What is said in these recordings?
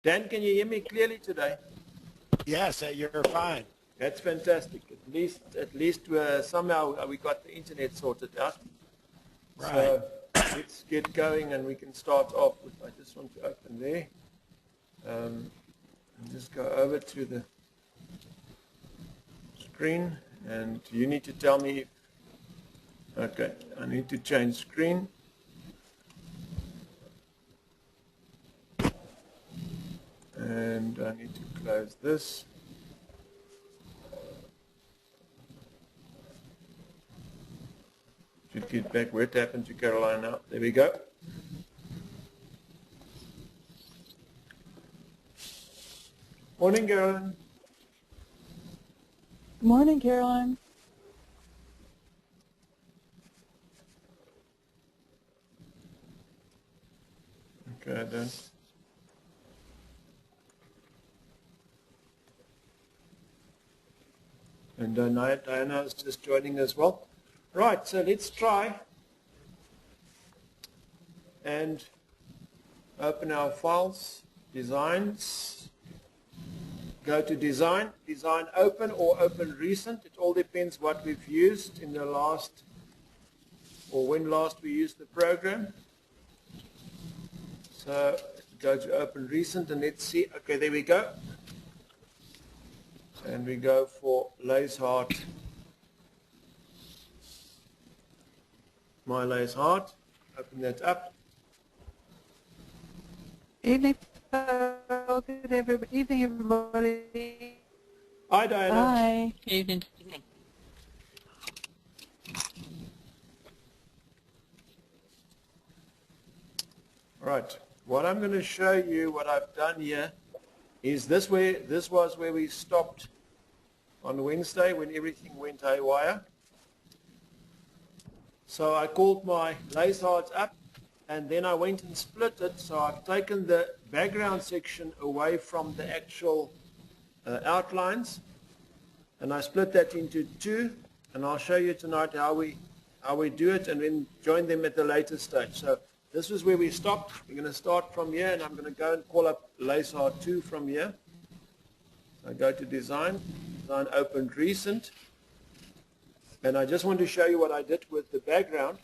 Dan, can you hear me clearly today? Yes, you're fine. That's fantastic. At least somehow we got the internet sorted out. Right. So let's get going and we can start off with, I just want to open there. And just go over to the screen and you need to tell me, okay, I need to change screen. And I need to close this. Should get back where it happened to Caroline now. There we go. Morning, Caroline. Good morning, Caroline. Okay, then. And Diana is just joining as well. Right, so let's try and open our files, designs, go to design, design open or open recent. It all depends what we've used in the last, or when last we used the program. So go to open recent and let's see, okay, there we go. And we go for Lace Heart, My Lace Heart. Open that up. Evening, good evening, everybody. Hi, Diana. Hi. Evening. Right. What I'm going to show you, what I've done here, is this was where we stopped on Wednesday when everything went haywire. So I called my lace hearts up and then I went and split it. So I've taken the background section away from the actual outlines and I split that into two, and I'll show you tonight how we do it and then join them at the later stage. So this is where we stopped. We're going to start from here and I'm going to go and call up lace heart 2 from here. So I go to design. Design opened recent, and I just want to show you what I did with the background.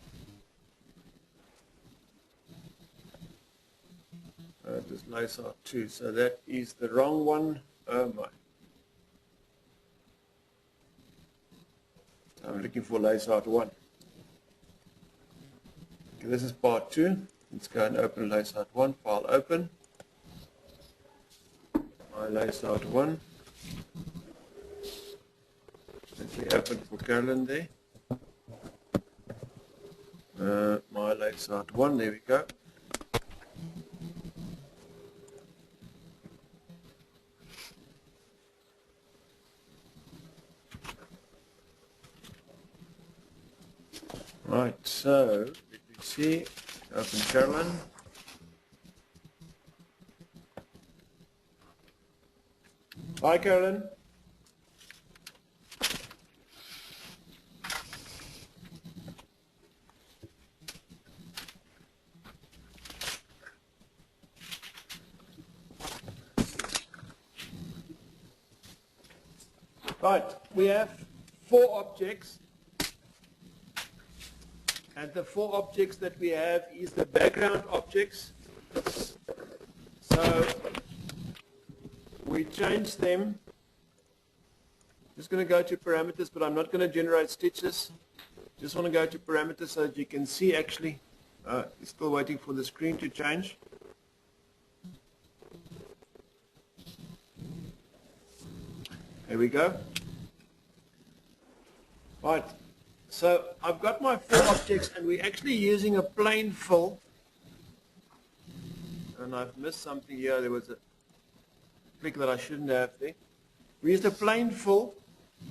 Just lace out 2, so that is the wrong one. Oh my! I'm looking for lace out 1. Okay, this is part 2. Let's go and open lace out 1. File open. My lace out 1. Let me open for Caroline there. My lace out 1, there we go. Right, so let me see. Open Caroline. Hi, Caroline. Right, we have 4 objects, and the 4 objects that we have is the background objects. So we change them. Just going to go to parameters, but I'm not going to generate stitches. Just want to go to parameters so that you can see actually. Still waiting for the screen to change. There we go. Right, so I've got my 4 objects and we're actually using a plain fill. And I've missed something here. There was a click that I shouldn't have there. We used a plain fill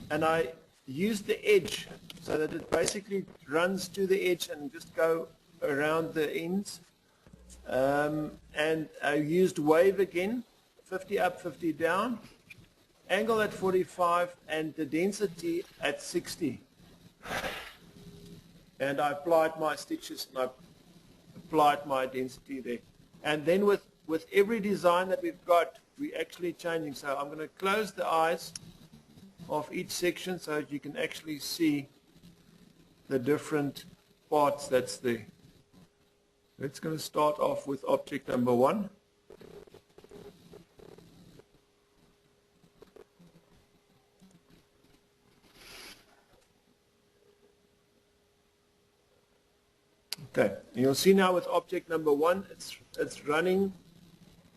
and I used the edge so that it basically runs to the edge and just go around the ends. And I used wave again, 50 up, 50 down. Angle at 45 and the density at 60. And I applied my stitches and I applied my density there. And then with with every design that we've got, we're actually changing. So I'm going to close the eyes of each section so that you can actually see the different parts that's there. Let's going to start off with object number 1. Okay, you'll see now with object number 1, it's running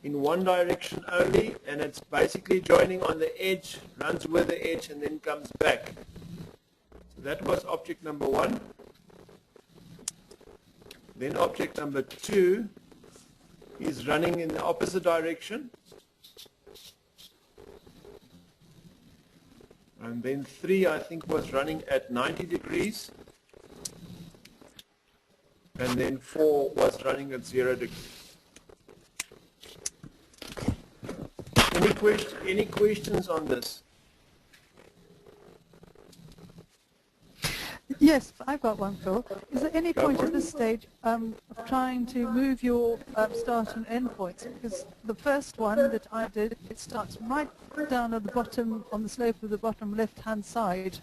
in one direction only, and it's basically joining on the edge, runs with the edge, and then comes back. So that was object number 1. Then object number 2 is running in the opposite direction. And then 3, I think, was running at 90 degrees. And then 4 was running at 0 degrees. Any questions on this? Yes, I've got one, Phil. Is there any point at this stage of trying to move your start and end points? Because the first one that I did, it starts right down at the bottom, on the slope of the bottom left-hand side.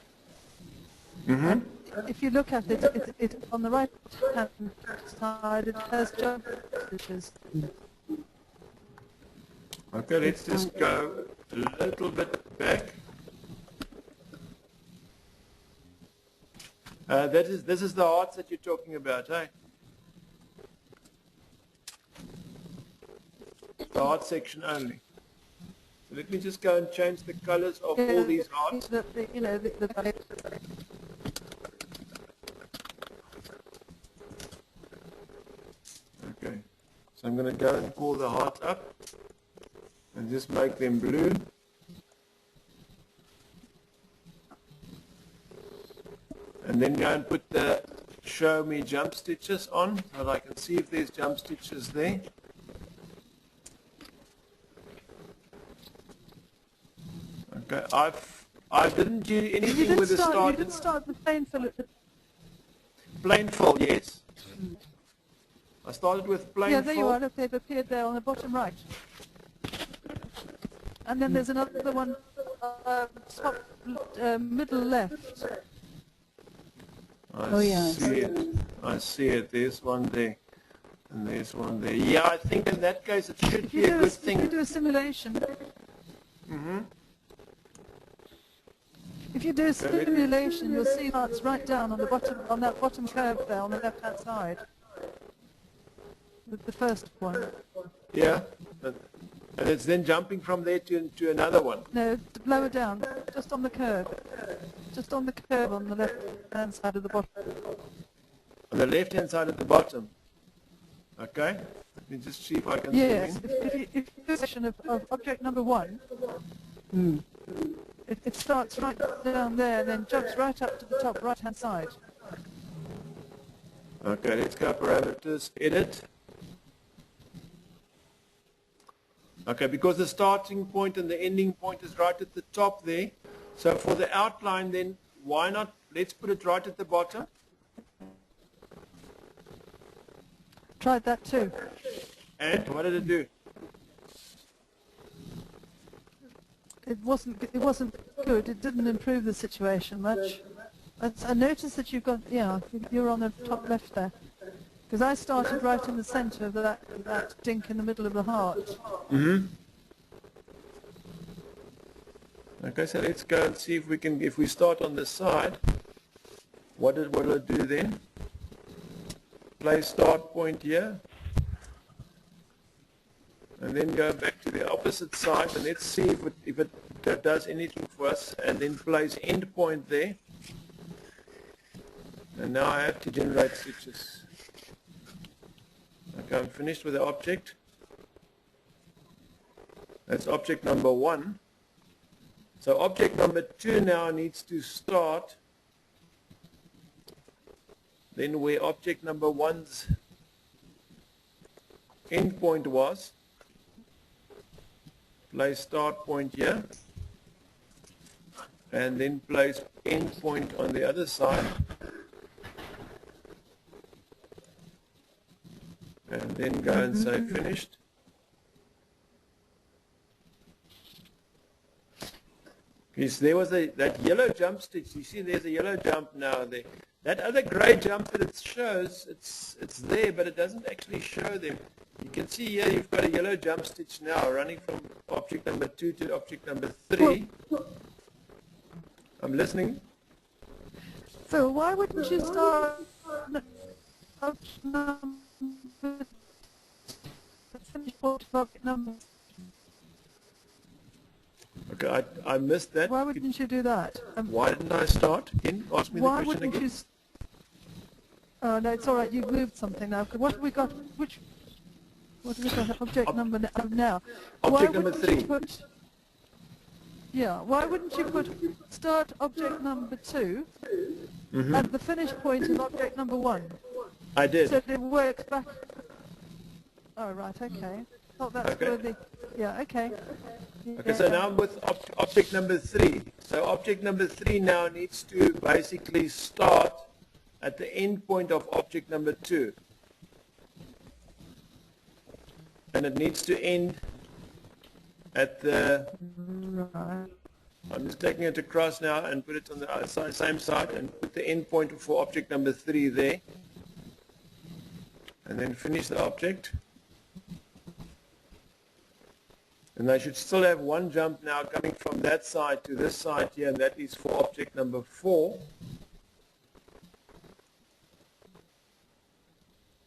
Mm-hmm. And if you look at it, it on the right-hand side, it has jump stitches. Okay, let's just go a little bit back. This is the hearts that you're talking about, eh? The heart section only. So let me just go and change the colors of all these hearts. Okay, so I'm going to go and pull the heart up and just make them blue. And then go and put the show me jump stitches on so that I can see if there's jump stitches there. Okay, I didn't do anything with the start. You didn't start with plain fill. Plain fill, yes. I started with plain fill. Yeah, there you are. Look, they've appeared there on the bottom right. And then there's another one, top middle left. I see it. There's one there, and there's one there. Yeah, I think in that case it should be a good thing. If you do a simulation, if you do a simulation, you'll see that's right down on the bottom, on that bottom curve there on the left-hand side. The first one. Yeah, and it's then jumping from there to another one. No, lower down, just on the curve. Just on the curve on the left-hand side of the bottom. On the left-hand side at the bottom. Okay. Let me just see if I can yes, zoom in. If you do a section of object number 1, it starts right down there and then jumps right up to the top right-hand side. Okay, let's go parameters, edit. Okay, because the starting point and the ending point is right at the top there. So for the outline then, why not, let's put it right at the bottom. Tried that too. And what did it do? It wasn't good. It didn't improve the situation much. I noticed that you've got, you're on the top left there. Because I started right in the centre of that dink in the middle of the heart. Okay, so let's go and see if we can, if we start on the side, what will it do then? Place start point here. And then go back to the opposite side and let's see if it does anything for us, and then place end point there. And now I have to generate stitches. Okay, I'm finished with the object. That's object number 1. So object number 2 now needs to start then where object number 1's end point was. Place start point here and then place end point on the other side. And then go and say finished. Because there was that yellow jump stitch. You see there's a yellow jump now there. That other grey jump that it shows, it's there, but it doesn't actually show them. You can see here you've got a yellow jump stitch now running from object number 2 to object number 3. I'm listening. Phil, why wouldn't you start object number, finish point of object number? Okay, I missed that. Why wouldn't you do that? Why didn't I start? Again, ask me the Why question wouldn't again. you? Oh no, it's all right. You've moved something now. What have we got? What have we got? Object number now. Object number 3. Why wouldn't you put start object number 2 at the finish point of object number 1? I did. So it works back. Oh right, okay. Oh, that's Okay. going to be. Yeah, okay. Okay, so now I'm with object number 3. So object number 3 now needs to basically start at the end point of object number 2. And it needs to end at the... Right. I'm just taking it across now and put it on the same side and put the end point for object number 3 there. And then finish the object. And I should still have one jump now coming from that side to this side here, and that is for object number 4.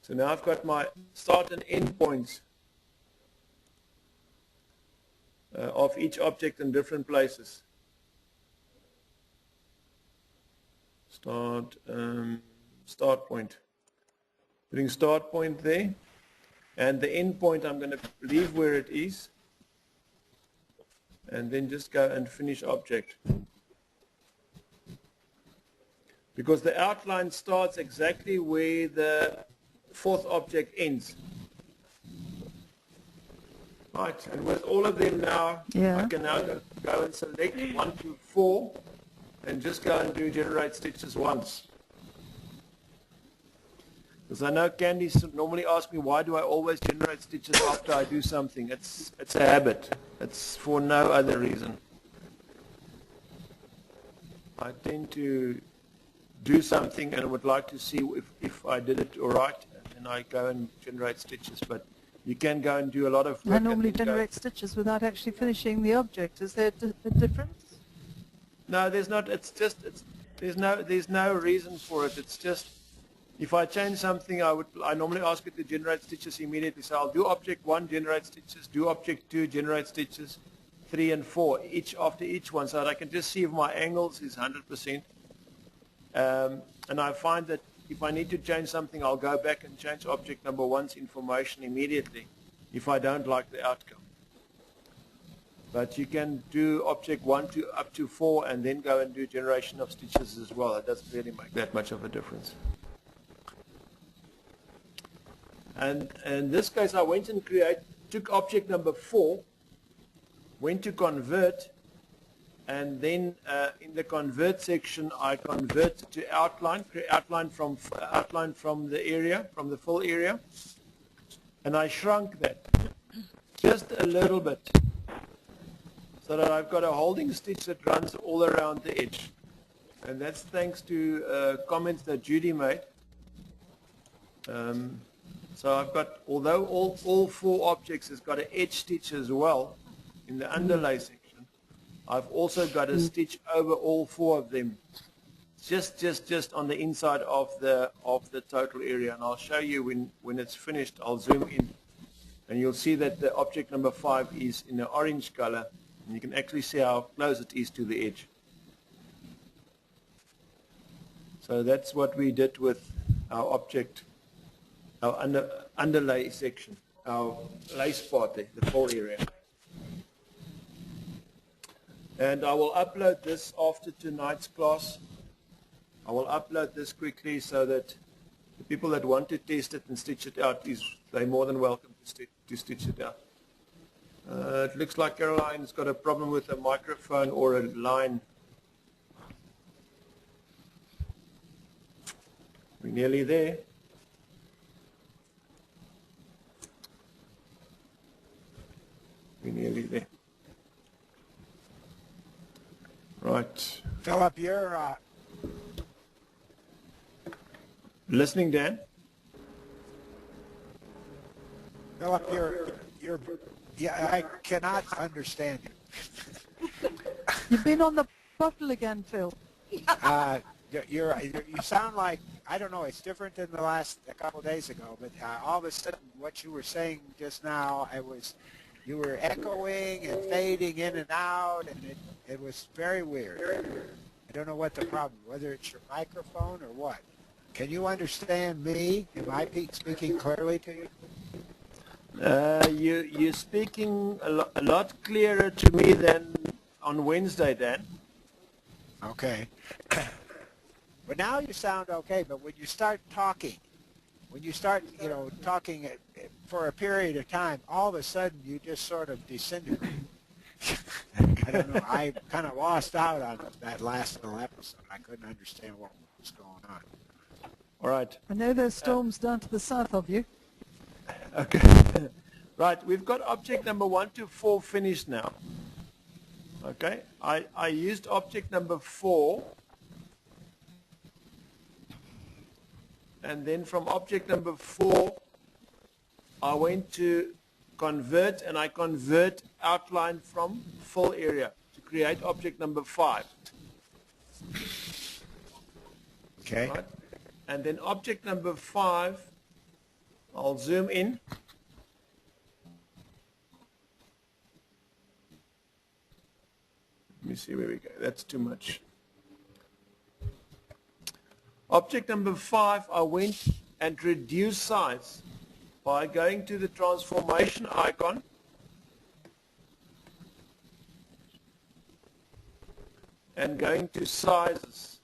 So now I've got my start and end points of each object in different places. Start point. Putting start point there, and the end point I'm going to leave where it is. And then just go and finish object. Because the outline starts exactly where the 4th object ends. Right, and with all of them now, I can now go and select 1 to 4 and just go and do generate stitches once. Because I know Candy normally asks me, why do I always generate stitches after I do something? It's a habit. It's for no other reason. I tend to do something and would like to see if I did it all right, and I go and generate stitches. But you can go and do a lot of work. I normally generate stitches without actually finishing the object. Is there a difference? No, there's not. There's no reason for it. It's just, if I change something, I normally ask it to generate stitches immediately. So I'll do object 1, generate stitches, do object 2, generate stitches, 3 and 4, each after each one, so that I can just see if my angles is 100%. And I find that if I need to change something, I'll go back and change object number 1's information immediately if I don't like the outcome. But you can do object 1 to up to 4 and then go and do generation of stitches as well. It doesn't really make that much of a difference. And in this case, I went and took object number 4, went to convert, and then in the convert section, I convert to outline, outline from the area, from the full area, and I shrunk that just a little bit, so that I've got a holding stitch that runs all around the edge. And that's thanks to comments that Judy made. So I've got, although all 4 objects has got an edge stitch as well in the underlay section, I've also got a stitch over all 4 of them, just on the inside of the total area. And I'll show you when it's finished. I'll zoom in, and you'll see that the object number 5 is in the orange color, and you can actually see how close it is to the edge. So that's what we did with our object, our underlay section, our lace part there, the full area. And I will upload this after tonight's class. I will upload this quickly so that the people that want to test it and stitch it out, they're more than welcome to stitch it out. It looks like Caroline's got a problem with a microphone or a line. We're nearly there. We're nearly there. Right. Philip, you're Listening, Dan? Philip, you're. Yeah, I cannot understand you. You've been on the bottle again, Phil. You sound like, I don't know, it's different than a couple of days ago, but all of a sudden what you were saying just now, you were echoing and fading in and out, and it was very weird. I don't know what the problem, whether it's your microphone or what. Can you understand me? Am I speaking clearly to you? You're speaking a lot clearer to me than on Wednesday, Dan. Okay. But now you sound okay, but when you start talking, talking for a period of time, all of a sudden you just sort of disintegrate. I don't know. I kind of lost out on that last little episode. I couldn't understand what was going on. All right. I know there's storms down to the south of you. Okay. Right. We've got object number 1 to 4 finished now. Okay. I used object number 4. And then from object number 4, I went to convert, and I convert outline from full area to create object number 5. Okay. Right? And then object number 5, I'll zoom in. Let me see where we go. That's too much. Object number 5, I went and reduced size by going to the transformation icon and going to sizes.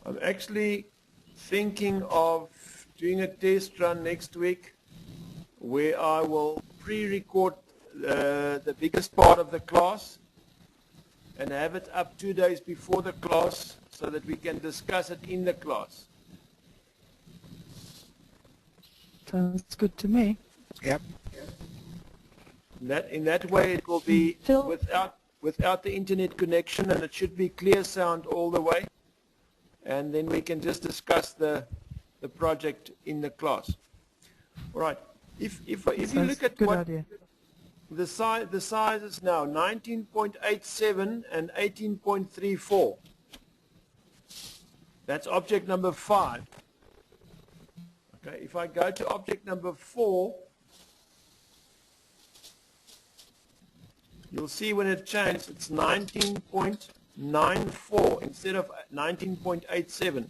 I'm actually thinking of doing a test run next week where I will pre-record the biggest part of the class and have it up 2 days before the class so that we can discuss it in the class. Sounds good to me. Yep. In that way it will be Phil? without the internet connection, and it should be clear sound all the way. And then we can just discuss the project in the class. All right. If you look at what idea. the sizes now, 19.87 and 18.34. That's object number 5. Okay. If I go to object number 4, you'll see when it changed, it's 19.94 instead of 19.87.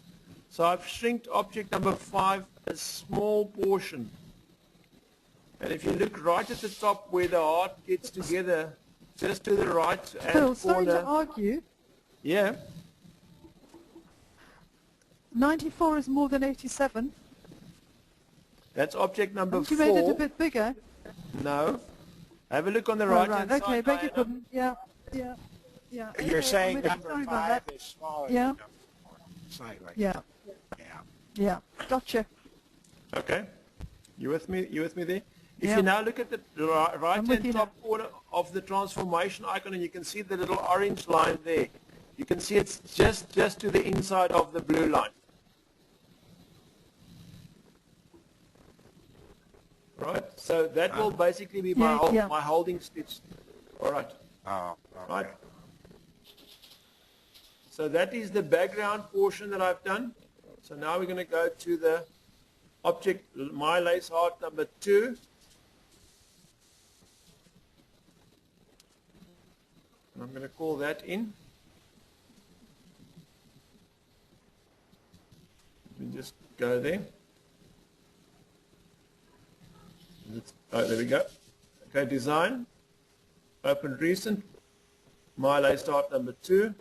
So I've shrinked object number 5 a small portion. And if you look right at the top where the heart gets together, just to the right hand Phil, sorry corner. to argue. Yeah. 94 is more than 87. That's object number Haven't you 4. made it a bit bigger? No. Have a look on the Oh, right right. hand Okay, side. beg your Diana. pardon. Yeah. Okay, You're saying I'm with you. number Sorry about 5 that. is smaller Yeah. than number 4. Slightly. Yeah. Yeah. Gotcha. Okay. You with me? You with me there? If Yeah. you now look at the right I'm with hand you top corner of the transformation icon, and you can see the little orange line there. You can see it's just to the inside of the blue line. Right? So that will basically be my holding stitch. All right. Oh, okay. Right. So that is the background portion that I've done. So now we're going to go to the object, my lace heart number 2. And I'm going to call that in. Let me just go there. Oh, there we go. Okay, design. Open recent. My lace heart number 2.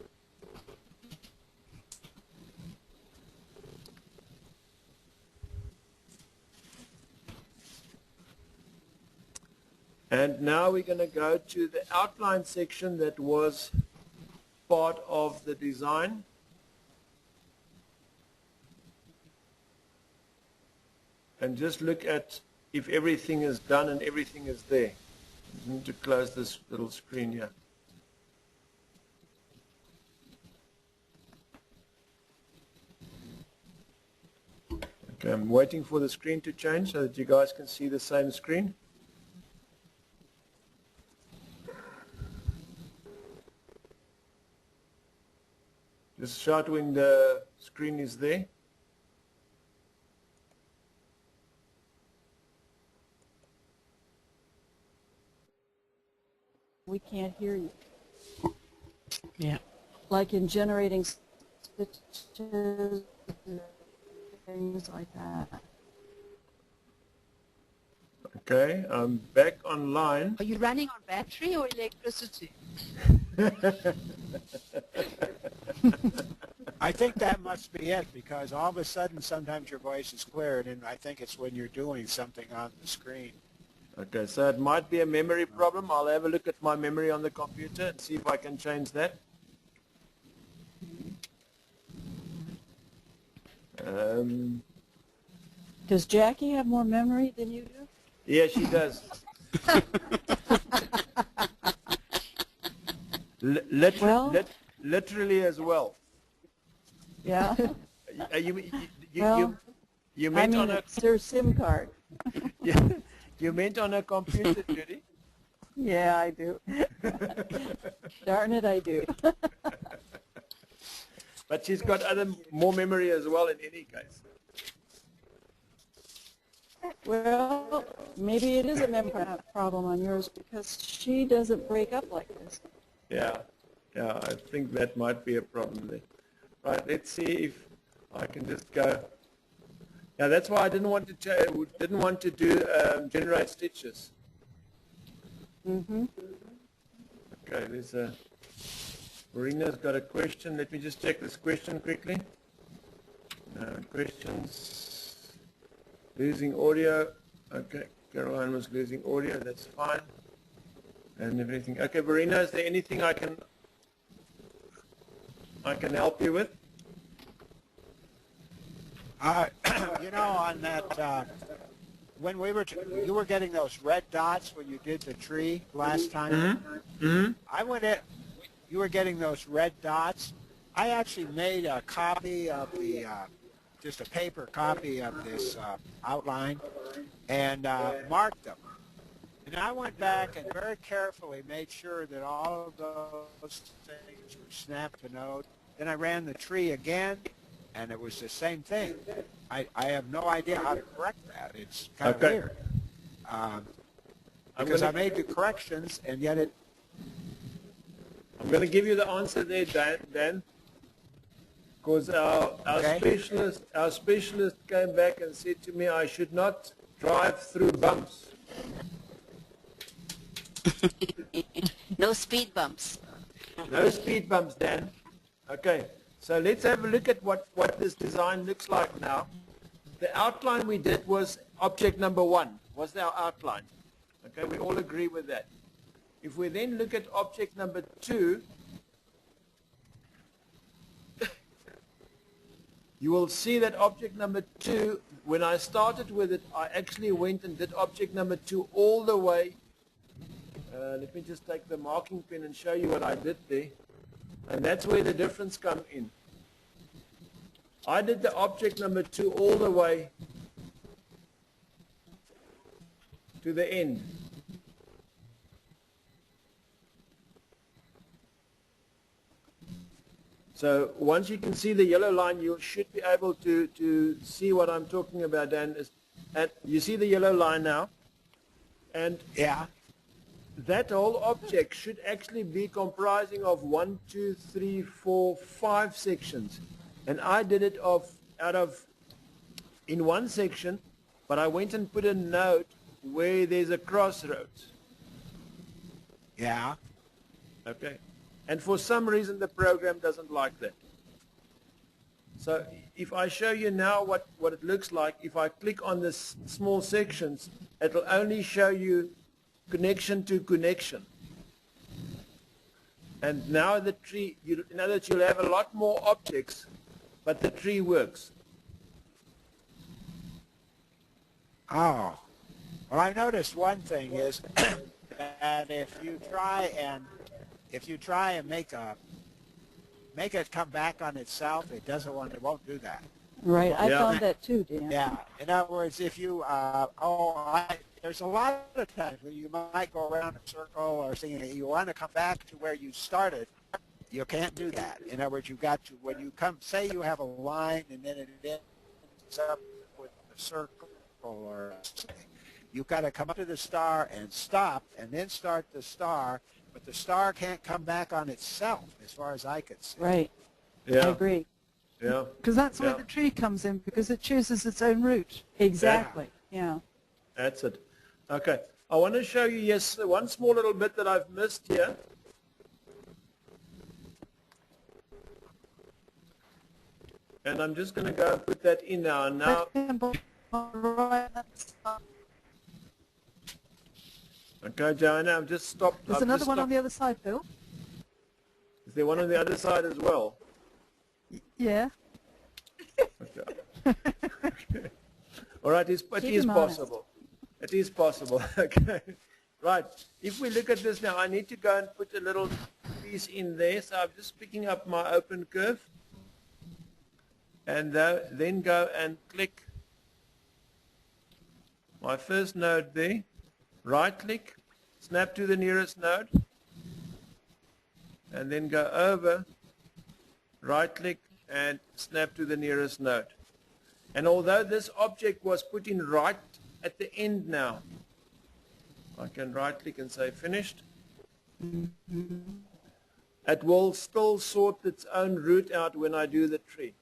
And now we're going to go to the outline section that was part of the design. and just look at if everything is done and everything is there. I need to close this little screen here. Okay, I'm waiting for the screen to change so that you guys can see the same screen. Just shout when the screen is there. We can't hear you. Yeah. Like in generating stitches, things like that. Okay, I'm back online. Are you running on battery or electricity? I think that must be it, because all of a sudden sometimes your voice is cleared, and I think it's when you're doing something on the screen. Okay, so it might be a memory problem. I'll have a look at my memory on the computer and see if I can change that. Does Jackie have more memory than you do? Yeah, she does. Literally as well. Yeah. You Well, meant I mean, on a it's her SIM card. you meant on a computer, Judy? Yeah, I do. Darn it, I do. But she's got more memory as well in any case. Well, maybe it is a memory problem on yours because she doesn't break up like this. Yeah, I think that might be a problem there. Right, let's see if I can just go. Yeah, that's why I didn't want to do generate stitches. Mm-hmm. Okay, there's a. Marina's got a question. Let me just check this question quickly. Questions. Losing audio. Okay, Caroline was losing audio. That's fine. And everything. Okay, Marina, is there anything I can help you with? You know, on that, when you were getting those red dots when you did the tree last time. Mm-hmm. Mm-hmm. I went in. You were getting those red dots. I actually made a copy of the, just a paper copy of this outline, and marked them. And I went back and very carefully made sure that all of those things were snapped to node. Then I ran the tree again, and it was the same thing. I have no idea how to correct that. It's kind of weird. Because I made the corrections, and yet it... I'm going to give you the answer there, Dan. Because our specialist came back and said to me I should not drive through bumps. No speed bumps. No speed bumps, Dan. Okay, so let's have a look at what this design looks like now. The outline we did was object number 1, was our outline. Okay, we all agree with that. If we then look at object number 2, you will see that object number 2, when I started with it, I actually went and did object number 2 all the way. Let me just take the marking pen and show you what I did there. And that's where the difference comes in. I did the object number 2 all the way to the end. So once you can see the yellow line, you should be able to see what I'm talking about, Dan. And you see the yellow line now? And Yeah. that whole object should actually be comprising of 1, 2, 3, 4, 5 sections. And I did it in one section, but I went and put a note where there's a crossroads. Yeah. Okay. And for some reason the program doesn't like that. So if I show you now what it looks like, if I click on this small sections, it'll only show you connection to connection. And now the tree, you know that you'll have a lot more objects, but the tree works. Oh, well, I've noticed one thing is that if you try and make it come back on itself, it won't do that. Right. I Yeah. found that too, Dan. Yeah. In other words, if you, there's a lot of times where you might go around a circle or something, you want to come back to where you started. You can't do that. In other words, you've got to, when you come, say you have a line and then it ends up with a circle or something, you've got to come up to the star and stop and then start the star, but the star can't come back on itself as far as I could see. Right. I Yeah. agree. Yeah. Because that's where Yeah. the tree comes in, because it chooses its own route. Exactly. Yeah. That's it. Okay. I want to show you, yes, one small little bit that I've missed here. And I'm just going to go and put that in now. And now, okay, Joanna, I'm just stopped. There's I've another just one on stopped. the other side, Phil. Is there one on the other side as well? Yeah. Okay. All right, it Keep is him honest. possible. It is possible. Okay. Right. If we look at this now, I need to go and put a little piece in there. So I'm just picking up my open curve. And then go and click my first node there. Right click, snap to the nearest node. And then go over, right click, and snap to the nearest node. And although this object was put in right at the end now, I can right click and say finished. It will still sort its own route out when I do the tree.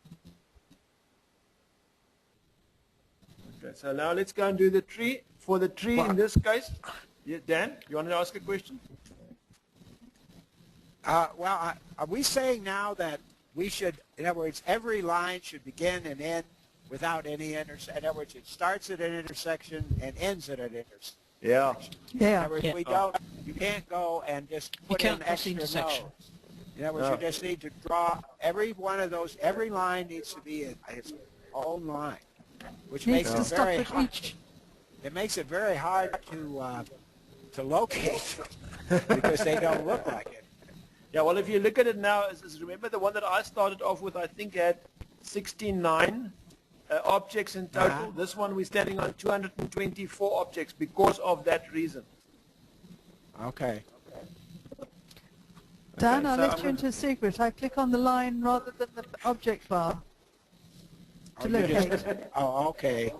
Okay, so now let's go and do the tree. For the tree in this case, Dan, you want to ask a question? Well, are we saying now that we should, in other words, every line should begin and end without any intersection? In other words, it starts at an intersection and ends at an intersection. Yeah. In Yeah. other words, you can't go and just put in extra nodes. In other words, No. you just need to draw every one of those, every line needs to be its own line, which Needs makes to it stop very at hard. each. It makes it very hard to locate because they don't look like it. Yeah, well, if you look at it now, remember the one that I started off with, I think had 69 objects in total. Uh-huh. This one we're standing on 224 objects because of that reason. Okay. Dan, I'll so let I'm you gonna- into a secret. I click on the line rather than the object bar to you just- locate. okay.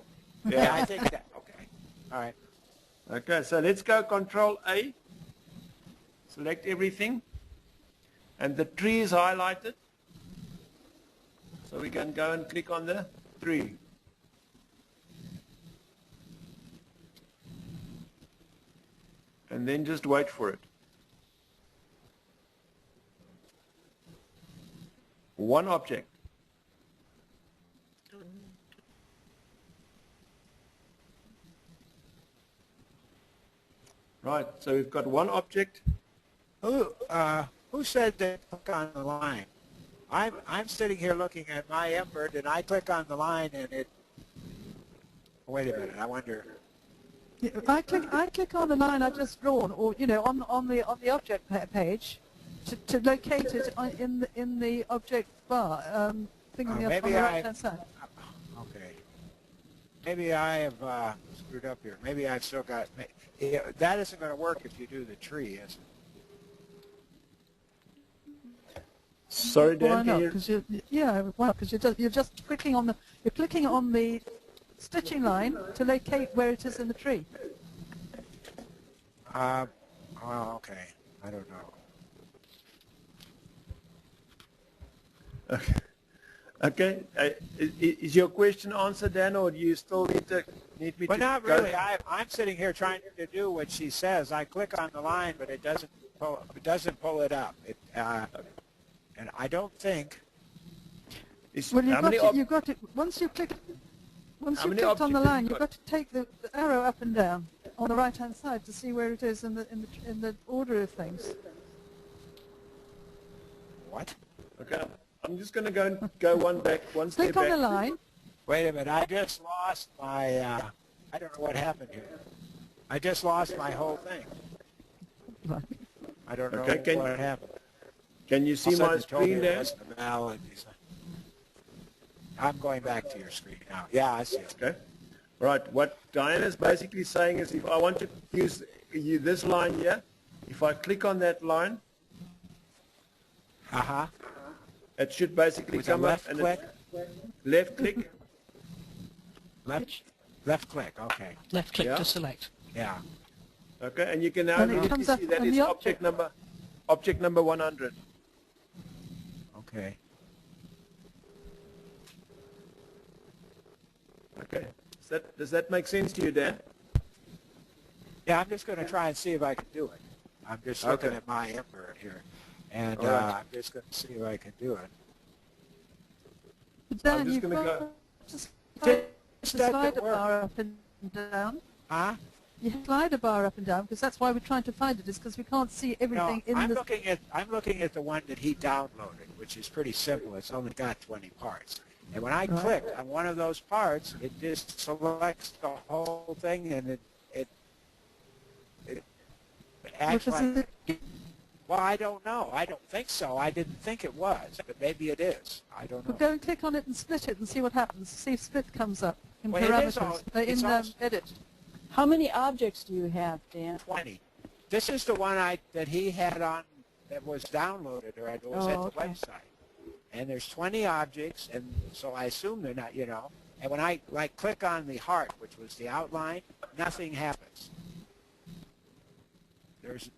Yeah. Yeah, I think that. Okay. All right. Okay, so let's go Control A. Select everything. And the tree is highlighted. So we can go and click on the tree. And then just wait for it. One object. Right, so we've got one object. Who said that click on the line? I'm sitting here looking at my Embert and I click on the line and it. Wait a minute. I wonder. Yeah, I click on the line I've just drawn, or on the object page, to locate it in the object bar thing on the maybe right hand side. Okay. Maybe I have screwed up here. Maybe I've still got. That isn't going to work if you do the tree, is it? Sorry, Dan. Why can not? you- Because you're just clicking on the stitching line to locate where it is in the tree. Well, okay. I don't know. Okay. Okay. Is your question answered, Dan, or do you still need me But to not go? really. I'm sitting here trying to do what she says. I click on the line, but it doesn't pull it up. And I don't think. Well, How many you've got it. Once you clicked on the many line, objects have you you've got to take the arrow up and down on the right hand side to see where it is in the order of things. What? Okay. I'm just going to go one step Click back. on the line. Wait a minute. I just lost my. I don't know what happened here. I just lost my whole thing. Right. I don't know Okay, what happened. Can you see my screen there? I'm going back to your screen now. Yeah, I see it. Okay. Right. What Diana's basically saying is if I want to use this line here, if I click on that line, Uh-huh. it should basically With a come up left and click? left click. Left click, okay. Left click Yeah. to select. Yeah. Okay, and you can now And it immediately comes up see that on is the object number 100. Okay. Okay. Does that make sense to you, Dan? Yeah, I'm just going to try and see if I can do it. I'm just looking Okay. at my invert here. And All right. I'm just going to see if I can do it. But Dan, just you've gonna got go- to Just slide the doesn't slider work. bar up and down. Huh? You slide the bar up and down because that's why we're trying to find it. Is because we can't see everything No, in I'm the. looking at the one that he downloaded, which is pretty simple. It's only got 20 parts. And when I Right. click on one of those parts, it just selects the whole thing, and it acts Which is like. Well, I don't know. I don't think so. I didn't think it was, but maybe it is. I don't know. Well, go and click on it and split it and see what happens. See if split comes up in Well, it is parameters, all- in it's all- edit. How many objects do you have, Dan? 20. This is the one that he had on that was downloaded or it was Oh, at the okay. website. And there's 20 objects, and so I assume they're not, And when I click on the heart, which was the outline, nothing happens.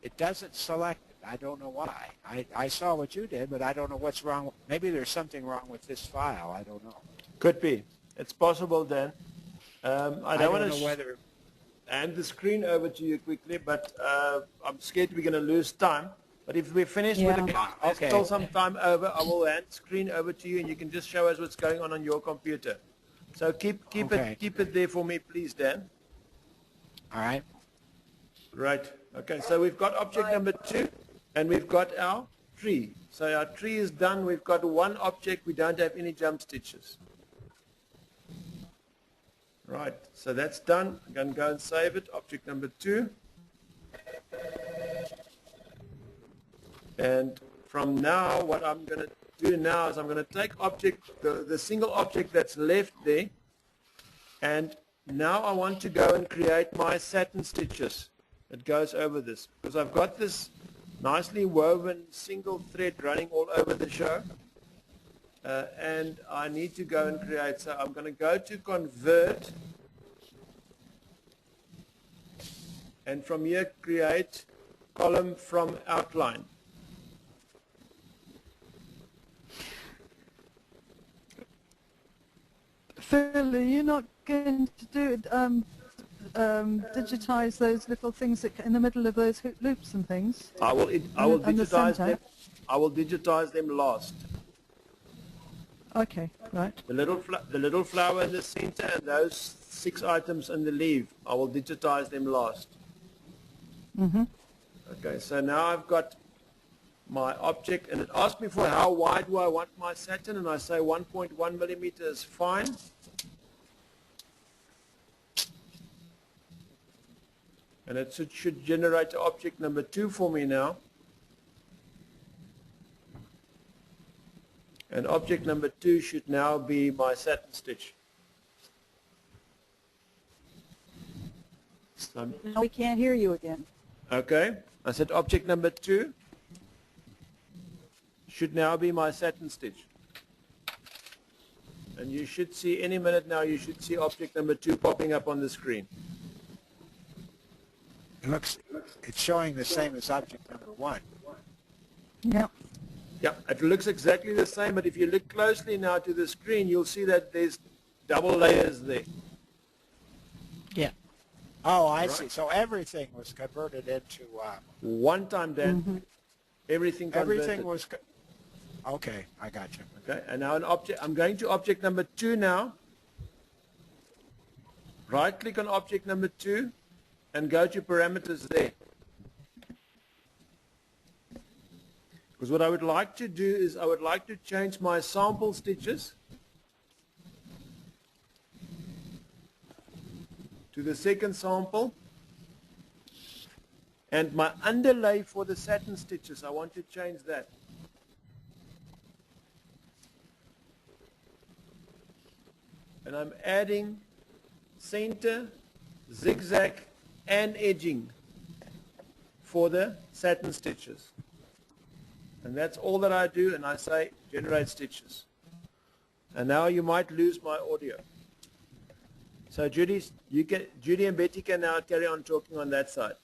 It doesn't select it. I don't know why. I saw what you did, but I don't know what's wrong. Maybe there's something wrong with this file. I don't know. Could be. It's possible, Dan. I don't want know to whether. hand the screen over to you quickly, but I'm scared we're going to lose time. But if we're finished with the Yeah. class, there's Okay. still some time over, I will hand the screen over to you, and you can just show us what's going on your computer. So keep Okay. it there for me, please, Dan. All right. Right. Okay. So we've got object number 2, and we've got our tree. So our tree is done. We've got one object. We don't have any jump stitches. Right. So that's done. I'm going to go and save it. Object number 2. And from now, what I'm going to do now is I'm going to take the single object that's left there, and now I want to go and create my satin stitches that goes over this, because I've got this nicely woven single thread running all over the show, and I need to go and create. So I'm going to go to convert, and from here create column from outline. Phil, are you not going to do it? Digitize those little things that in the middle of those loops and things. I will And the digitize center. them. I will digitize them last. Okay, right. The little flower in the center and those 6 items in the leaf, I will digitize them last. Mm-hmm. Okay, so now I've got my object, and it asks me for how wide do I want my satin, and I say 1.1 millimeter is fine. And it should generate object number 2 for me now. And object number 2 should now be my satin stitch. So, Now we can't hear you again. okay, I said object number 2 should now be my satin stitch. And you should see any minute now, you should see object number 2 popping up on the screen. It's showing the same as object number 1. Yeah. Yeah, it looks exactly the same, but if you look closely now to the screen, you'll see that there's double layers there. Yeah. Oh, I see. So everything was converted into. One time, Dan, everything converted. Everything was. Okay, I got you. Okay, and now I'm going to object number 2 now. Right click on object number 2 and go to parameters there. Because what I would like to do is I would like to change my sample stitches to the second sample. And my underlay for the satin stitches, I want to change that. And I'm adding center, zigzag, and edging for the satin stitches. And that's all that I do, and I say generate stitches. And now you might lose my audio. So Judy and Betty can now carry on talking on that side.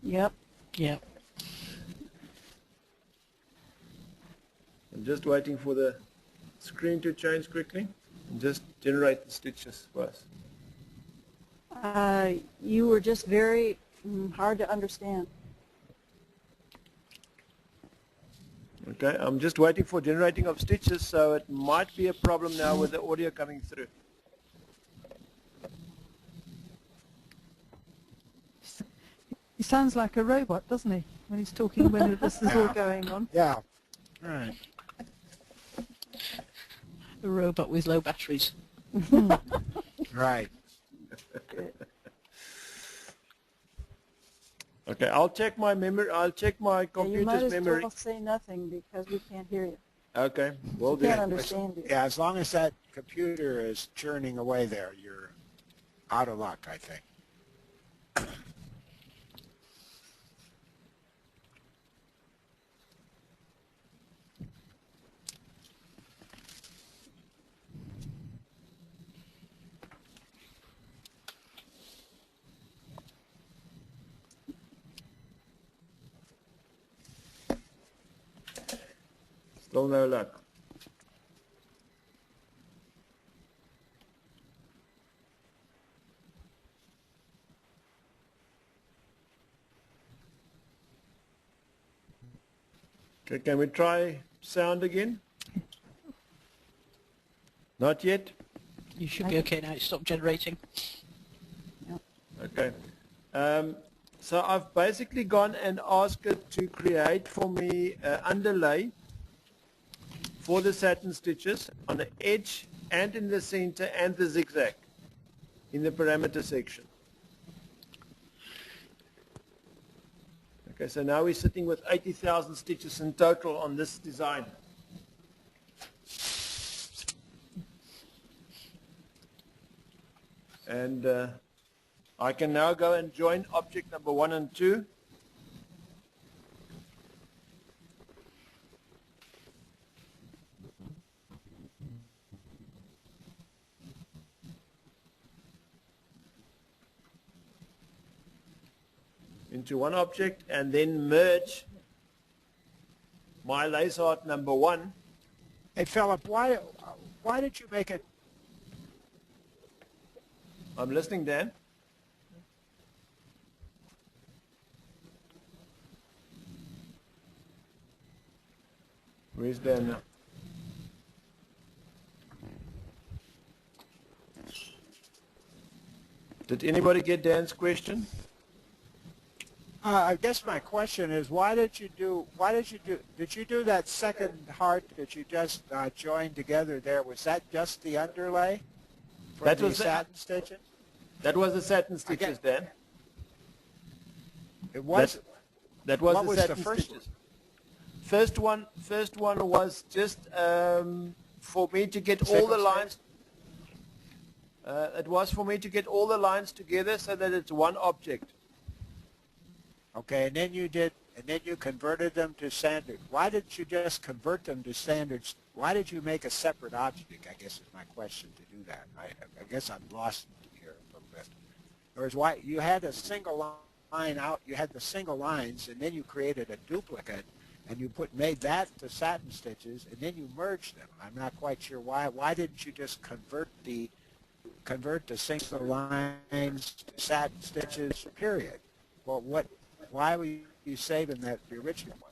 Yep. Yep. I'm just waiting for the screen to change quickly and just generate the stitches for us. You were just very hard to understand. Okay, I'm just waiting for generating of stitches, so it might be a problem now with the audio coming through. He sounds like a robot, doesn't he, when he's talking when this is all going on? Yeah. Right. A robot with low batteries. Right. Okay, I'll check my memory. I'll check my Yeah, you computer's might as memory. well say nothing because we can't hear you. Okay, will We do. can't understand you. Yeah, as long as that computer is churning away there, you're out of luck, I think. Still no luck. Okay, can we try sound again? Not yet? You should be okay now. It's stopped generating. Okay. So I've basically gone and asked it to create for me an underlay for the satin stitches on the edge and in the center and the zigzag in the parameter section. Okay, so now we're sitting with 80,000 stitches in total on this design. And I can now go and join object number 1 and 2. Into one object and then merge my lace art number 1. Hey, Philip, why did you make it? I'm listening, Dan. Where's Dan now? Did anybody get Dan's question? I guess my question is, did you do that second heart that you just joined together there? Was that just the underlay for That the was satin stitching? That was the satin stitches, Dan. It was. That was What the was the satin first stitches. First one was just for me to get all the lines. It was for me to get all the lines together so that it's one object. Okay, and then you converted them to standard. Why didn't you just convert them to standards? Why did you make a separate object, I guess is my question, to do that. I guess I'm lost here a little bit. In other words, why you had a single line out, you had the single lines, and then you created a duplicate, and you made that to satin stitches, and then you merged them. I'm not quite sure why. Why didn't you just convert the single lines to satin stitches, period? Well, why were you saving the original one?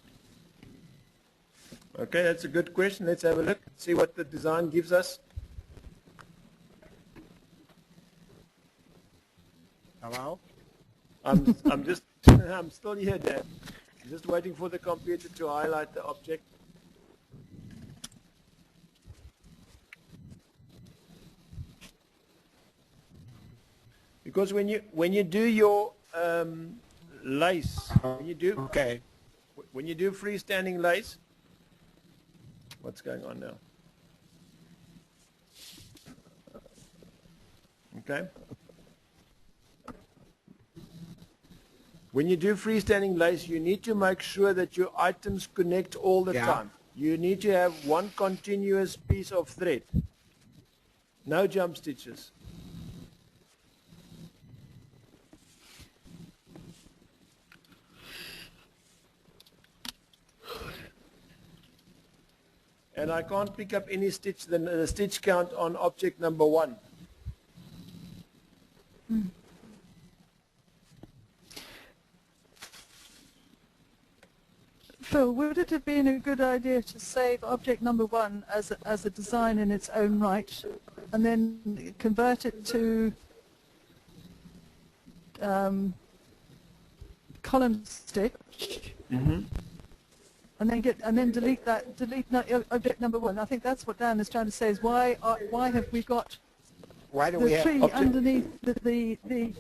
Okay, that's a good question. Let's have a look, see what the design gives us. Hello? I'm still here, Dan. I'm just waiting for the computer to highlight the object. Because when you do your lace, Okay. when you do freestanding lace, what's going on now? Okay. When you do freestanding lace, you need to make sure that your items connect all the time. You need to have one continuous piece of thread. No jump stitches. And I can't pick up any stitch, the stitch count on object number 1. Phil, would it have been a good idea to save object number 1 as a design in its own right, and then convert it to column stitch, and then delete object number 1? I think that's what Dan is trying to say. Is why have we got Why do we the have tree underneath the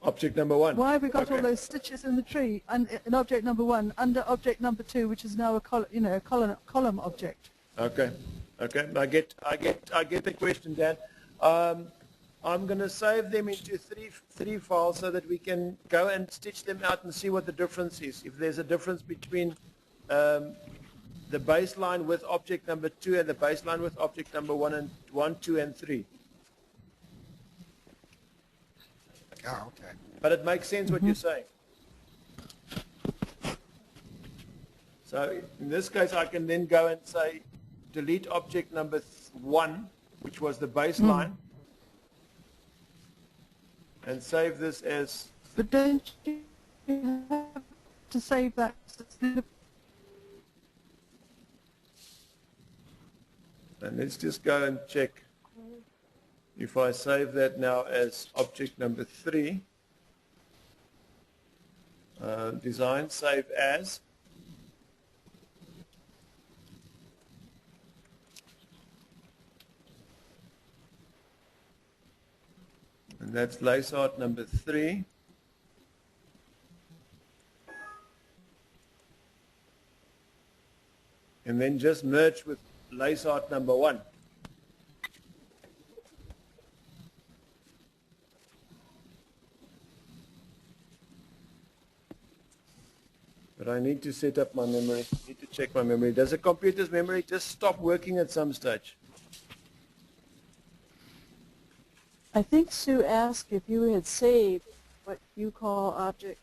Object number 1. Why have we got all those stitches in the tree in object number 1 under object number 2, which is now a column object? Okay. I get the question, Dan. I'm going to save them into three files so that we can go and stitch them out and see what the difference is. If there's a difference between the baseline with object number 2 and the baseline with object number 1, 2, and 3. Oh, okay. But it makes sense what you're saying. So in this case, I can then go and say, delete object number 1, which was the baseline, and save this as... But don't you have to save that? And let's just go and check. If I save that now as object number 3, design, save as, and that's lace art number 3. And then just merge with lace art number 1. But I need to set up my memory. I need to check my memory. Does the computer's memory just stop working at some stage? I think Sue asked if you had saved what you call object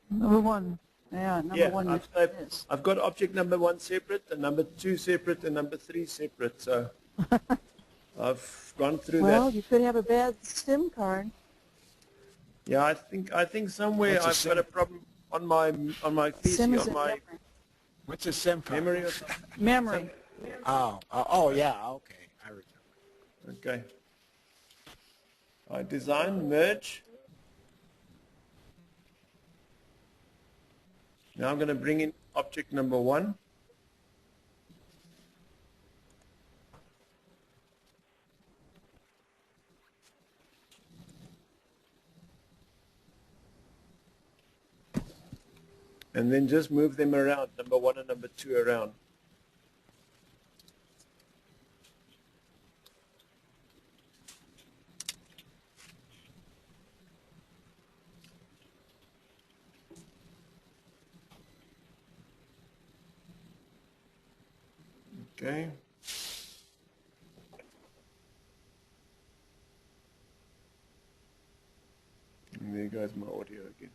Number 1. Yeah, number Yeah, one. I've got object number 1 separate, and number 2 separate, and number 3 separate. So I've gone through that. Well, you could have a bad SIM card. Yeah, I think somewhere I've got a problem on my PC, SIM is on in my memory. What's a SIM card? memory or something. Memory. Oh, yeah, okay. I remember. Okay. I design, merge. Now I'm going to bring in object number 1. And then just move them around, number 1 and number 2 around. Okay. And there goes my audio again.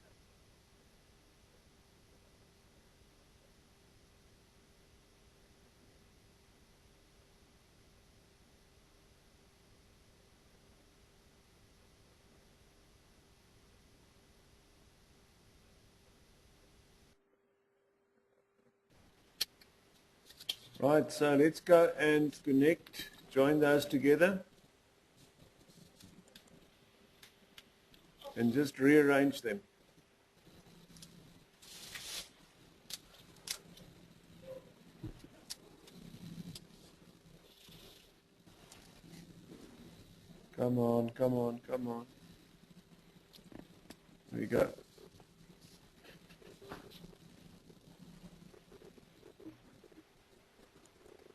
Right, so let's go and connect, join those together, and just rearrange them. Come on, come on, come on. There we go.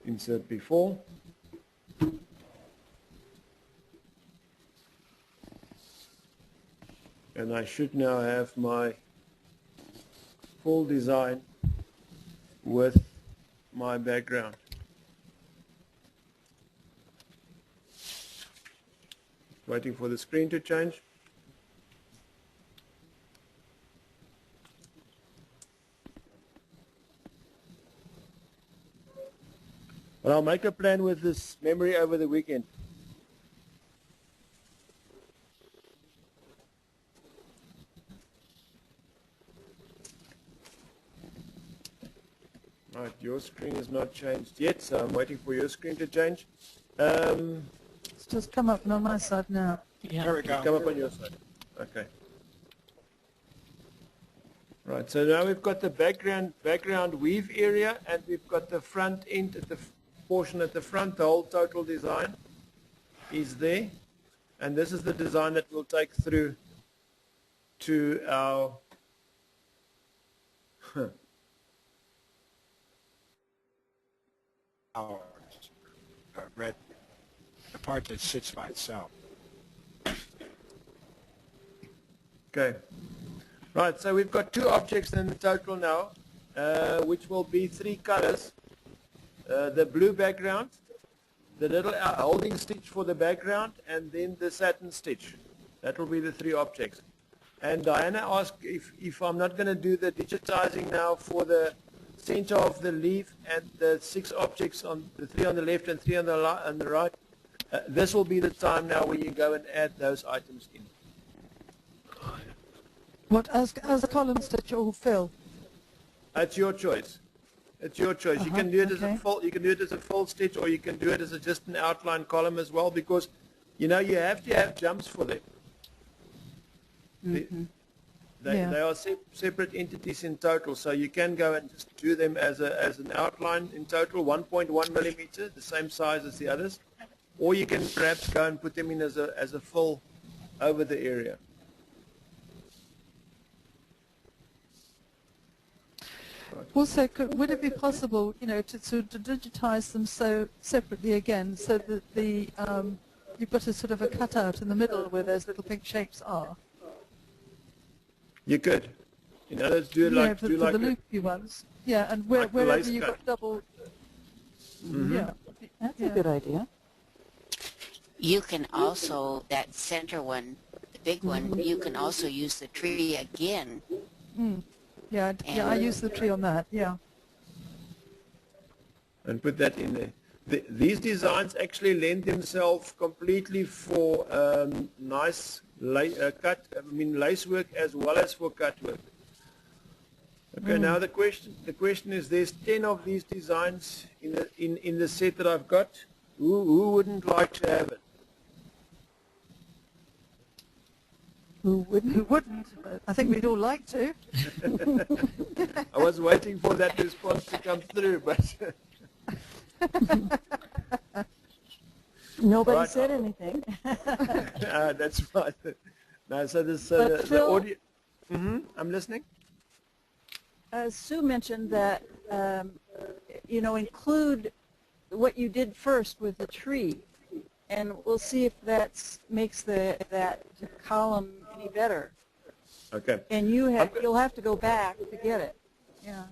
Insert before. And I should now have my full design with my background. Waiting for the screen to change. But I'll make a plan with this memory over the weekend. Right, your screen is not changed yet, so I'm waiting for your screen to change. It's just come up on my side now. Yeah. There we Come go. up on your side. Okay. Right, so now we've got the background weave area, and we've got the front end at the portion at the front. The whole total design is there, and this is the design that we'll take through to our Our red, the part that sits by itself. Okay. Right, so we've got two objects in the total now, which will be three colors. The blue background, the little holding stitch for the background, and then the satin stitch. That will be the three objects. And Diana asked if I'm not going to do the digitizing now for the center of the leaf and the six objects, on the three on the left and three on the right. This will be the time now when you go and add those items in. What, as a column stitch or fill? It's your choice. It's your choice. You can do it as a full. You can do it as a full stitch, or you can do it as just an outline column as well. Because, you know, you have to have jumps for them. They are separate entities in total. So you can go and just do them as an outline in total, 1.1 millimeter, the same size as the others, or you can perhaps go and put them in as a full over the area. Also, would it be possible, you know, to digitize them so separately again, so that you've got a sort of a cutout in the middle where those little pink shapes are? You could. In other words, do Yeah, like the loopy ones. Yeah, and wherever you've got double. Yeah, That's a good idea. You can also, that center one, the big one, you can also use the tree again. Yeah, I use the tree on that. Yeah. And put that in there. These designs actually lend themselves completely for nice lace work as well as for cut work. Okay, now the question is, there's 10 of these designs in the set that I've got. Who wouldn't like to have it? Who wouldn't? I think we'd all like to. I was waiting for that response to come through, but Nobody Right. said anything. that's fine. No, so the Phil- audio. I'm listening. Sue mentioned that, you know, include what you did first with the tree, and we'll see if that makes that column any better. Okay. And you'll have to go back to get it. Yeah.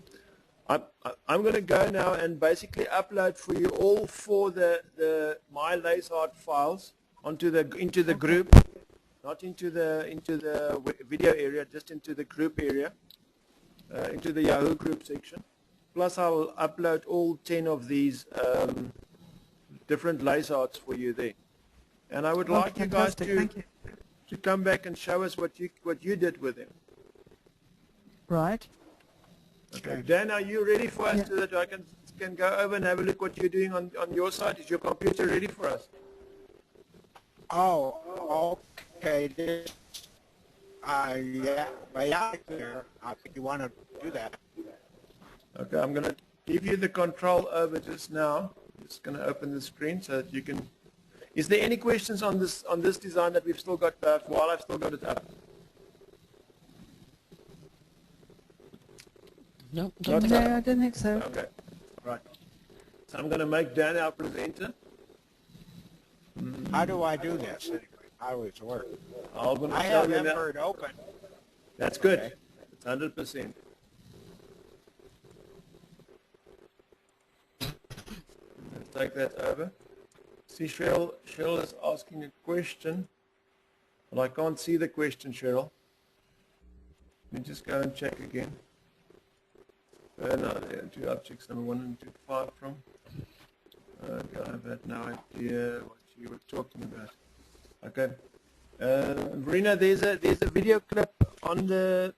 I'm going to go now and basically upload for you all four the my lace art files into the group, not into the video area, just into the group area, into the Yahoo group section. Plus, I'll upload all 10 of these different lace arts for you there. And I would like you guys to come back and show us what you did with them. Right. Okay. Dan, are you ready for us so that I can go over and have a look what you're doing on your side? Is your computer ready for us? Oh, okay. Yeah, way out there. I think you want to do that. Okay, I'm going to give you the control over just now. I'm just going to open the screen so that you can. Is there any questions on this design that we've still got while I've still got it up? No, Not No, up. I don't think so. Okay, right. So I'm going to make Dan our presenter. How do I do this anyway? How does it work? I'm going to I tell have you now. Embert open. That's good. Okay. It's 100%. Let's take that over. See, Cheryl is asking a question. Well, I can't see the question, Cheryl. Let me just go and check again. No, there are two objects, number 1 and 2, 5 from. I have no idea what you were talking about. Okay. Verena, there's a video clip on the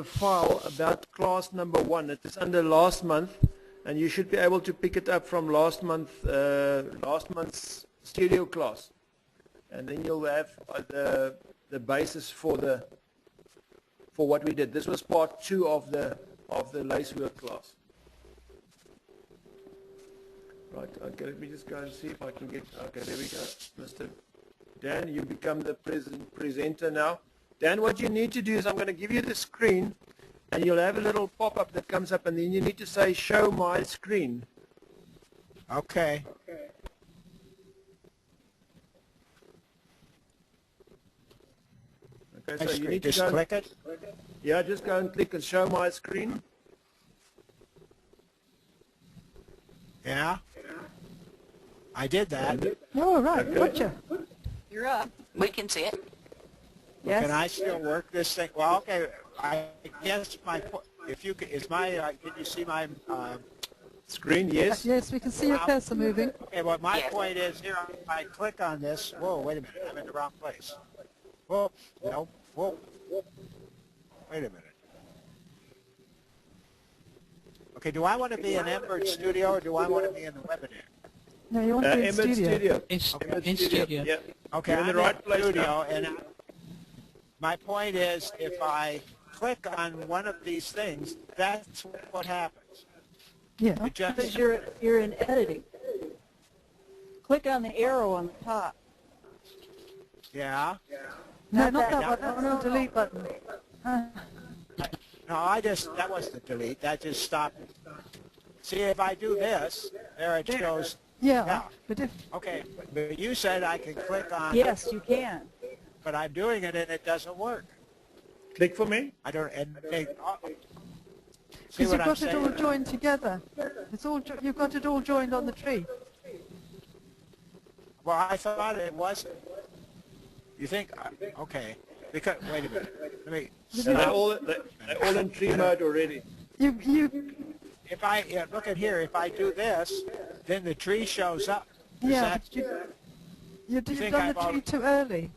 file about class number 1. It is under last month, and you should be able to pick it up from last month's studio class, and then you'll have the basis for what we did. This was part 2 of the lacework class. Right. Okay. Let me just go and see if I can get. Okay. There we go, Mr. Dan, you become the presenter now. Dan, what you need to do is I'm going to give you the screen, and you'll have a little pop-up that comes up, and then you need to say, show my screen. Okay. Okay, so you need to Just go, click it. yeah, just go and click and show my screen. Yeah. I did that. Oh, right, Okay. gotcha. You're up. We can see it. Yes. Can I still work this thing? Well, okay. I guess if you could, can you see my? Screen, yes. Yes, we can see your cursor moving. Okay. Well, my Yes. point is here. I click on this. Whoa! Wait a minute. I'm in the wrong place. Whoa! No. Whoa! Wait a minute. Okay. Do I want to be in Embert Studio or do I want to be in the webinar? No, you want to be in Emmett studio. In studio. Yeah. Okay, You're in I'm the right place studio, now. and my point is, if I click on one of these things, that's what happens. Yeah. It just, Because you're in editing. Click on the arrow on the top. yeah. No, Not not that. that one. That's the delete button. No, that wasn't the delete. That just stopped it. See, if I do this, there it shows. Yeah, Yeah. but if Okay, but you said I can click on. Yes, you can. But I'm doing it and it doesn't work. Click for me. I don't. And they. See because what you've I'm got it all saying? joined together, it's all you've got it all joined on the tree. Well, I thought it wasn't. You think? Okay. Because wait a minute. Let me. They're all in tree mode already. You If I look at here, if I do this, then the tree shows up. Is yeah, that- but you've think done I've the tree already- too early.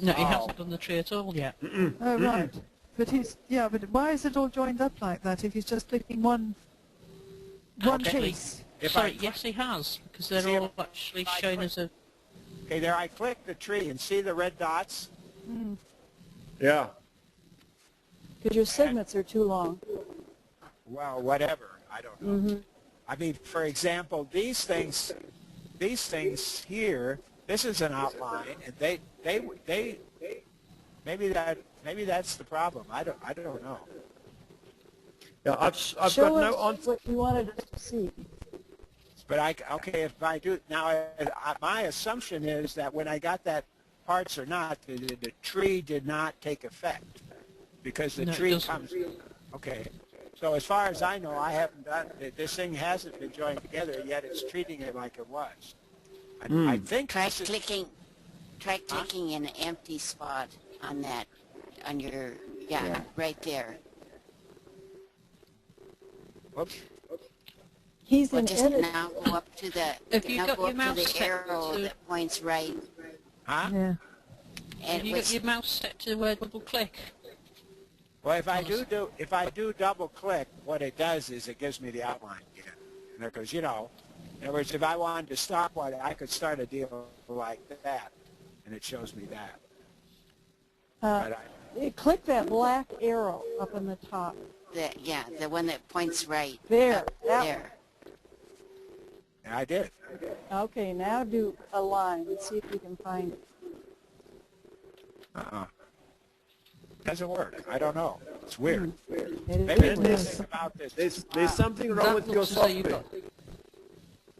No, he Oh. hasn't done the tree at all yet. Oh right, but but why is it all joined up like that if he's just clicking one Actually, piece? If sorry, I- yes, he has, because they're See, all actually shown as a. Okay, there I click the tree and see the red dots. Yeah. Because your segments are too long. Well, whatever. I don't know. I mean, for example, these things here. This is an outline, and they maybe that's the problem. I don't know. Yeah, I've Show got no us answer. what you wanted us to see. But okay, if I do now, my assumption is that when I got that parts or not, the tree did not take effect because the No, it tree doesn't. comes. Okay, so as far as I know, I haven't done this thing hasn't been joined together yet. It's treating it like it was. I think Try this is, clicking an empty spot on that, on your, right there. whoops. He's Well, in just edit. now go up to the, Have you now got go your up to mouse the set arrow to- that points right. Huh? Yeah. And Have you got your mouse set to double click? Well, if I do double click, what it does is it gives me the outline again. Because in other words, if I wanted to stop one, I could start a deal like that, and it shows me that. But Click that black arrow up on the top. the one that points right. There. Up That there. I did. Okay, now do a line. Let's see if we can find it. Doesn't work. I don't know. It's weird. It Maybe is it's weird. this thing about this. There's something wrong That with your looks as though you've software. got.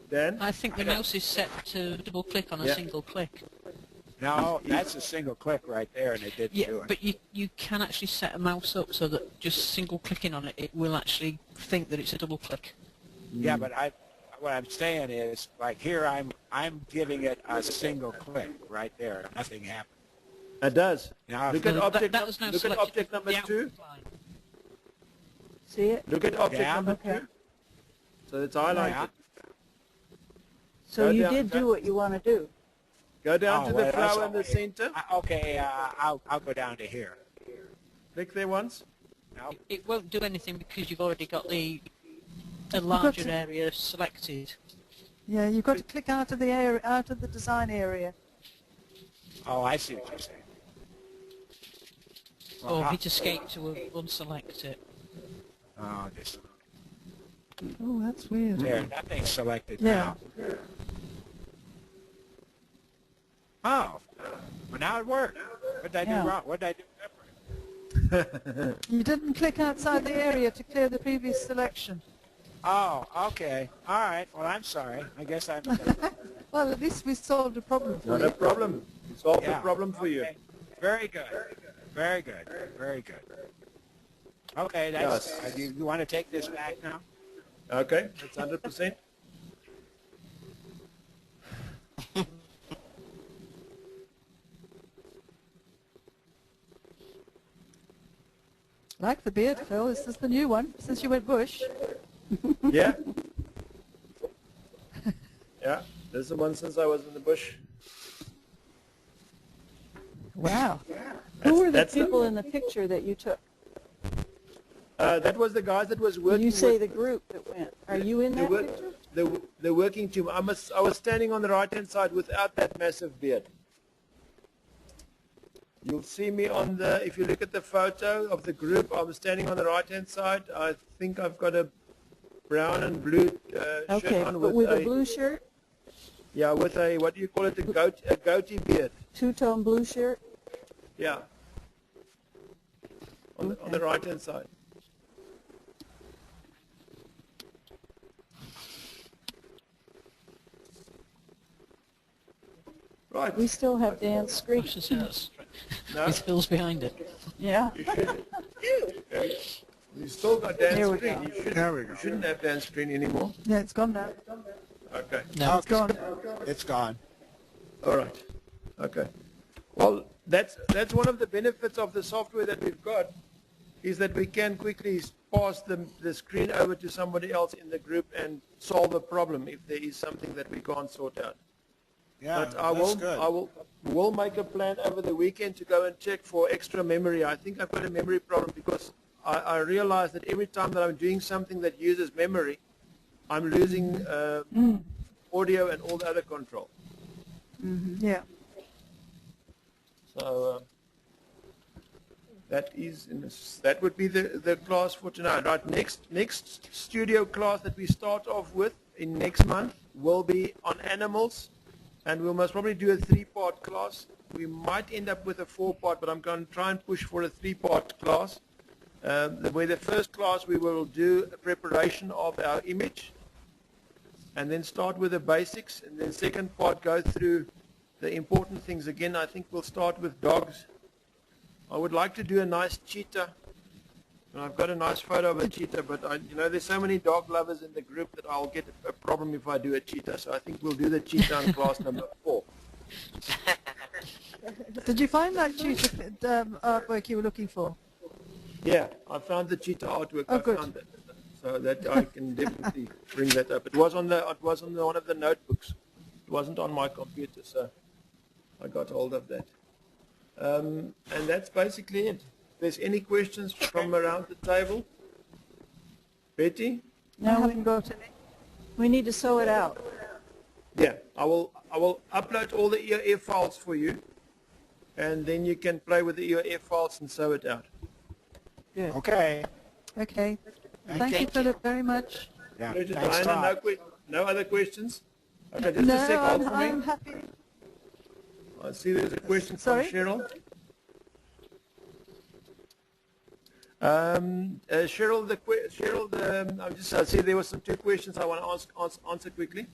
Dan? I think the mouse is set to double click on a Yeah. single click. No, that's a single click right there, and it didn't Yeah, do it. but you can actually set a mouse up so that just single clicking on it, it will actually think that it's a double click. Yeah, but what I'm saying is, like here, I'm giving it a single click right there. Nothing happened. It does. Now, Look at No, object, that was now look at selected object from number the 2. outline. See it? Look at object Yeah. number Okay. 2. So it's highlighted. Yeah. So Go you down, did go- do what you want to do. Go down Oh, to well, the that's flower in the okay. center. Okay, I'll go down to here. Click there once. No, It won't do anything because you've already got a got larger to- area selected. Yeah, you've got to click out of the area, out of the design area. oh, I see what you're saying. Well, Or how- hit escape to unselect it. oh, this, Oh, that's weird. there, nothing's selected Yeah. now. Oh, well now it worked. What did I Yeah. do wrong? What did I do different? You didn't click outside the area to clear the previous selection. Oh, okay. All right. Well, I'm sorry. I guess I'm. Well, at least we solved a problem for Not you. a problem. Solve the Yeah, problem for you. okay. Very good. Very good. Very good. Okay, that's. Yes. You want to take this back now? Okay, that's 100%. Like the beard, Phil. Is this the new one since you went bush? Yeah. Yeah, this is the one since I was in the bush. Wow. Who were the That's people in the picture that you took? That was the guys that was working You say with the group that went. Are you in that picture? the working team. I was standing on the right-hand side without that massive beard. You'll see me on the, if you look at the photo of the group, I'm standing on the right-hand side. I think I've got a brown and blue Okay, shirt on but with a blue shirt, yeah, with a, what do you call it, a goatee beard. two-tone blue shirt. Yeah. On the right-hand side. Right. We still have Dan's screen. I should say that's No, with Phil's behind it. Yeah. you should. You still got Dan's There we screen. go. You shouldn't, There we go. you shouldn't have Dan's screen anymore. Yeah, it's gone now. Okay. No. It's gone. It's gone. All right. Okay. Well, that's one of the benefits of the software that we've got, is that we can quickly pass the screen over to somebody else in the group and solve a problem if there is something that we can't sort out. Yeah, But I that's good. will make a plan over the weekend to go and check for extra memory. I think I've got a memory problem because I realize that every time that I'm doing something that uses memory, I'm losing audio and all the other control. Yeah. So that would be the class for tonight. Right, next studio class that we start off with in next month will be on animals, and we'll most probably do a 3-part class. We might end up with a 4-part, but I'm going to try and push for a 3-part class. Where the first class we will do a preparation of our image, and then start with the basics, and then second part go through the important things. Again, I think we'll start with dogs. I would like to do a nice cheetah. And I've got a nice photo of a cheetah, but there's so many dog lovers in the group that I'll get a problem if I do a cheetah. So I think we'll do the cheetah in class number 4. Did you find that cheetah artwork you were looking for? Yeah, I found the cheetah artwork. Oh, I good. found that, so that I can definitely bring that up. It was on one of the notebooks. It wasn't on my computer, so I got hold of that. And that's basically it. If there's any questions from around the table, Betty? I haven't got any. We need to sew it out. Yeah, I will upload all the EOF files for you, and then you can play with the EOF files and sew it out. Okay. Okay. Thank you, Philip, very much. Yeah. Pleasure, Thanks, Diana. Todd. No other questions? Okay, just a No, sec, hold for I'm me. happy. I see there's a question Sorry? from Cheryl. Cheryl, I see there were some two questions I want to answer quickly.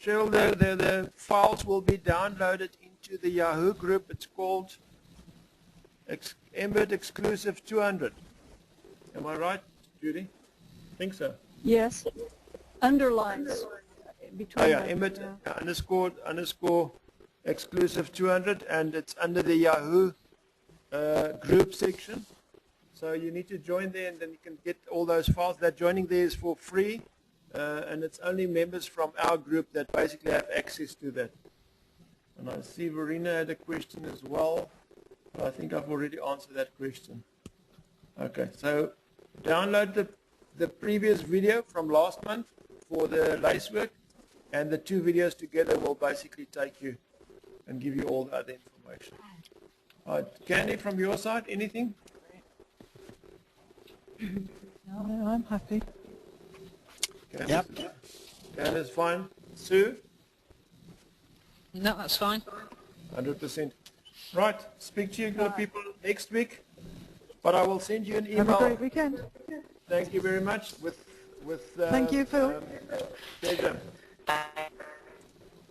Cheryl, the files will be downloaded into the Yahoo group. It's called Embed Exclusive 200. Am I right, Judy? I think so. Yes. Underlines between Oh yeah, them, Embed yeah. underscore exclusive 200, and it's under the Yahoo group section. So you need to join there, and then you can get all those files. That joining there is for free, and it's only members from our group that basically have access to that. And I see Verena had a question as well. I think I've already answered that question. Okay, so download the previous video from last month for the lacework, and the two videos together will basically take you and give you all the other information. All right, Candy, from your side, anything? No, I'm happy. Yep. Candy's fine. Sue? No, that's fine. 100%. Right, speak to you good people next week, but I will send you an email. Have a great weekend. Thank you very much. With Thank you, Phil. pleasure.